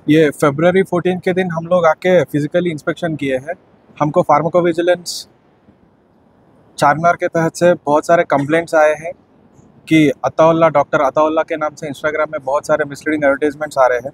ये फरवरी 14 के दिन हम लोग आके फिजिकली इंस्पेक्शन किए हैं। हमको फार्माकोविजिलेंस चारमीनार के तहत से बहुत सारे कंप्लेंट्स आए हैं कि अताउल्ला, डॉक्टर अताउल्ला के नाम से इंस्टाग्राम में बहुत सारे मिसलीडिंग एडवर्टीजमेंट्स आ रहे हैं।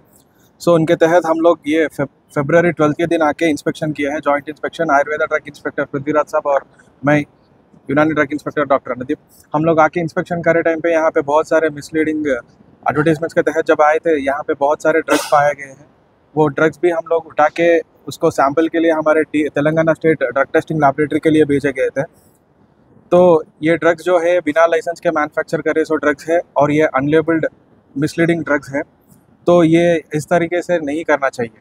सो उनके तहत हम लोग ये फरवरी 12 के दिन आके इंस्पेक्शन किया है, joint inspection. Ayurveda drug inspector Prithviraj साहब और मैं यूनानी ड्रग इंस्पेक्टर डॉक्टर अनुदीप, हम लोग आके इंस्पेक्शन करे टाइम पे यहाँ पे बहुत सारे मिसलीडिंग एडवर्टीजमेंट्स के तहत जब आए थे, यहाँ पे बहुत सारे ड्रग्स पाए गए हैं। वो ड्रग्स भी हम लोग उठा के उसको सैंपल के लिए हमारे Telangana state drug testing laboratory के लिए भेजे गए थे। तो ये ड्रग्स जो है बिना लाइसेंस के मैन्युफैक्चर करे सो ड्रग्स है और ये अनलेबल्ड मिसलीडिंग ड्रग्स है। तो ये इस तरीके से नहीं करना चाहिए।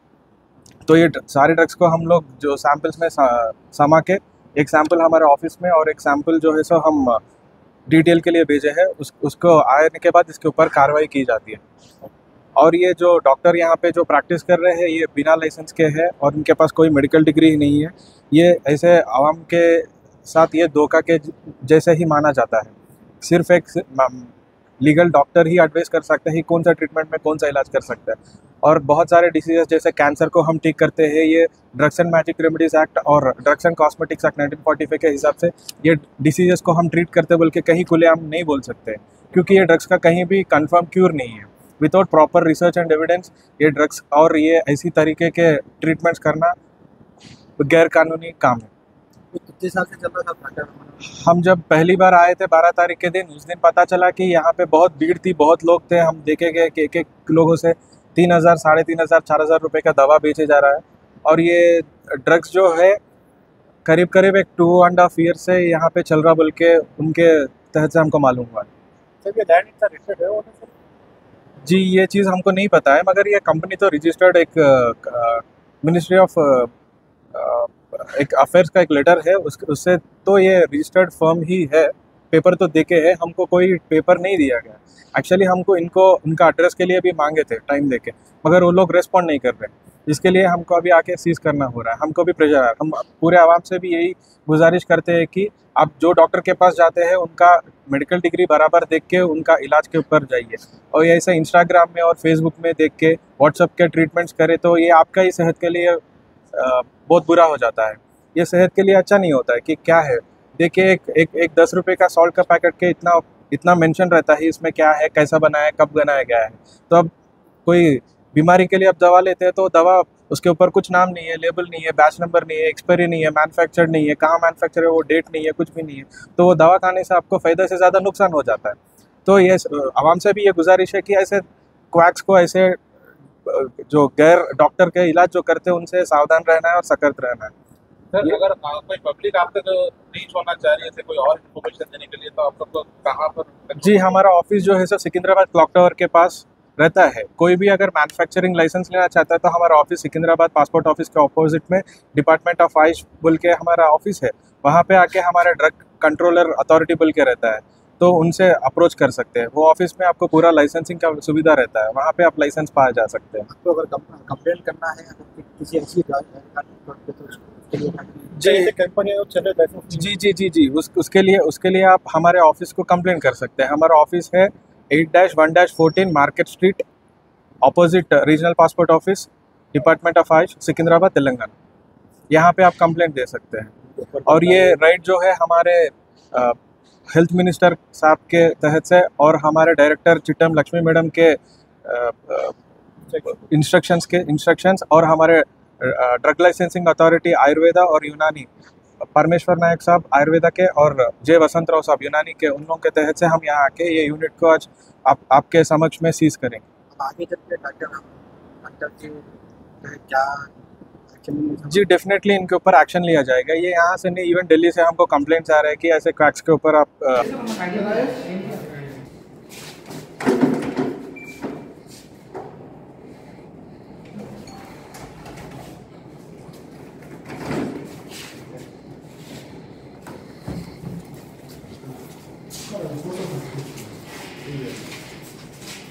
तो ये सारे ड्रग्स को हम लोग जो सैंपल्स में समा के, एक सैंपल हमारे ऑफिस में और एक सैंपल जो है सो हम डिटेल के लिए भेजे हैं। उसको आने के बाद इसके ऊपर कार्रवाई की जाती है। और ये जो डॉक्टर यहाँ पे जो प्रैक्टिस कर रहे हैं ये बिना लाइसेंस के हैं और इनके पास कोई मेडिकल डिग्री ही नहीं है। ये ऐसे आवाम के साथ ये धोखा के जैसे ही माना जाता है। सिर्फ एक लीगल डॉक्टर ही एडवाइस कर सकता है कौन सा ट्रीटमेंट में कौन सा इलाज कर सकता है। और बहुत सारे डिसीजेस जैसे कैंसर को हम ठीक करते हैं, ये drugs and magic remedies act और ड्रग्स एंड कॉस्मेटिक्स एक्ट 1945 के हिसाब से ये डिसीजेस को हम ट्रीट करते बोल के कहीं खुलेआम नहीं बोल सकते, क्योंकि ये ड्रग्स का कहीं भी कंफर्म क्यूर नहीं है। Without proper research and evidence ये ड्रग्स और ये ऐसी तरीके के ट्रीटमेंट्स करना गैर कानूनी काम है। कितने साल से चल रहा था? हम जब पहली बार आए थे 12 तारीख के दिन, उस दिन पता चला कि यहाँ पे बहुत भीड़ थी, बहुत लोग थे। हम देखे गए कि एक लोगों से 3,000, 3,500, 4,000 रुपये का दवा बेचे जा रहा है। और ये ड्रग्स जो है करीब करीब एक 2.5 ईयर से यहाँ पे चल रहा बोल के उनके तहत से हमको मालूम हुआ। जी ये चीज़ हमको नहीं पता है, मगर ये कंपनी तो रजिस्टर्ड एक मिनिस्ट्री ऑफ एक अफेयर्स का एक लेटर है, उससे तो ये रजिस्टर्ड फर्म ही है। पेपर तो देके है, हमको कोई पेपर नहीं दिया गया। एक्चुअली हमको उनका एड्रेस के लिए भी मांगे थे टाइम देके, मगर वो लोग रेस्पॉन्ड नहीं कर रहे। इसके लिए हमको अभी आके सीज करना हो रहा है। हमको भी प्रेशर है। हम पूरे आवाम से भी यही गुजारिश करते हैं कि आप जो डॉक्टर के पास जाते हैं उनका मेडिकल डिग्री बराबर देख के उनका इलाज के ऊपर जाइए। और ये ऐसा इंस्टाग्राम में और फेसबुक में देख के व्हाट्सएप के ट्रीटमेंट्स करे तो ये आपका ही सेहत के लिए बहुत बुरा हो जाता है। ये सेहत के लिए अच्छा नहीं होता है। कि क्या है, देखिए एक 10 रुपये का सॉल्ट का पैकेट के इतना मेंशन रहता है इसमें क्या है, कैसा बनाया, कब बनाया गया है। तो अब कोई बीमारी के लिए आप दवा लेते हैं तो दवा उसके ऊपर कुछ नाम नहीं है, लेबल नहीं है, बैच नंबर नहीं है, एक्सपायरी नहीं है, मैन्युफैक्चर नहीं है, कहाँ मैन्युफैक्चर है वो डेट नहीं है, कुछ भी नहीं है। तो वो दवा खाने से आपको फ़ायदा से ज़्यादा नुकसान हो जाता है। तो ये आवाम से भी ये गुजारिश है कि ऐसे क्वैक्स को, ऐसे जो गैर डॉक्टर के इलाज जो करते हैं उनसे सावधान रहना है और सतर्क रहना है। सर अगर कोई पब्लिक आपसे तो नहीं छोड़ना चाह रही है कोई और इन्फॉर्मेशन देने के लिए, तो आप सबको कहाँ पर? जी हमारा ऑफिस जो है सर सिकंदराबाद क्लॉक टावर के पास रहता है। कोई भी अगर मैन्युफैक्चरिंग लाइसेंस लेना चाहता है तो हमारा ऑफिस सिकंदराबाद पासपोर्ट ऑफिस के ऑपोजिट में डिपार्टमेंट ऑफ आयुष बोल के हमारा ऑफिस है। वहाँ पे आके हमारा ड्रग कंट्रोलर अथॉरिटी बोल के रहता है, तो उनसे अप्रोच कर सकते हैं। वो ऑफिस में आपको पूरा लाइसेंसिंग का सुविधा रहता है, वहाँ पे आप लाइसेंस पाया जा सकते हैं। तो अगर कंप्लेंट करना है किसी ऐसी जी उसके लिए आप हमारे ऑफिस को कंप्लेंट कर सकते हैं। हमारा ऑफिस है 8-1-14 market street, opposite regional passport office, department of Ayush, Secunderabad, Telangana. यहाँ पे आप कंप्लेंट दे सकते हैं। और ये राइट जो है हमारे हेल्थ मिनिस्टर साहब के तहत से और हमारे डायरेक्टर चिट्टम लक्ष्मी मैडम के इंस्ट्रक्शंस और हमारे ड्रग लाइसेंसिंग अथॉरिटी आयुर्वेदा और यूनानी परमेश्वर नायक साहब आयुर्वेदा के और जय वसंत राव साहब यूनानी के, उन लोगों के तहत से हम यहाँ आके ये यूनिट को आज आपके समक्ष में सीज करेंगे। आगे चलकर डॉक्टर क्या जी डेफिनेटली इनके ऊपर एक्शन लिया जाएगा। ये यहाँ से नहीं, इवन दिल्ली से हमको कंप्लेंट्स आ रहे हैं कि ऐसे क्रैक्स के ऊपर आप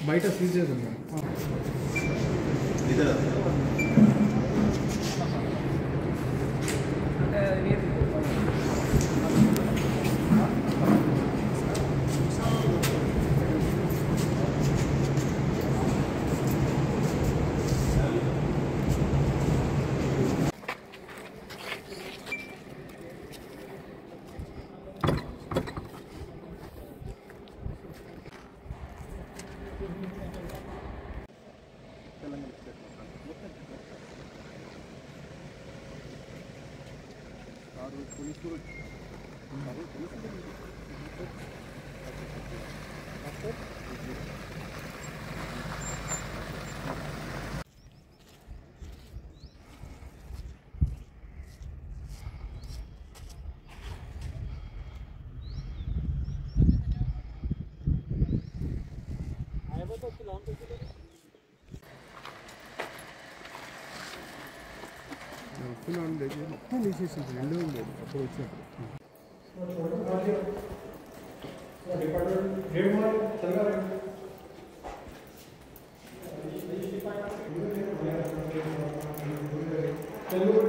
బయట సీజ్ చేద్దాం। రోజు పోలీసులు వస్తున్నాను దగ్గర మొత్తం తీసేసింది రెండో ఉండేది అప్పుడు వచ్చినప్పుడు తెలుగు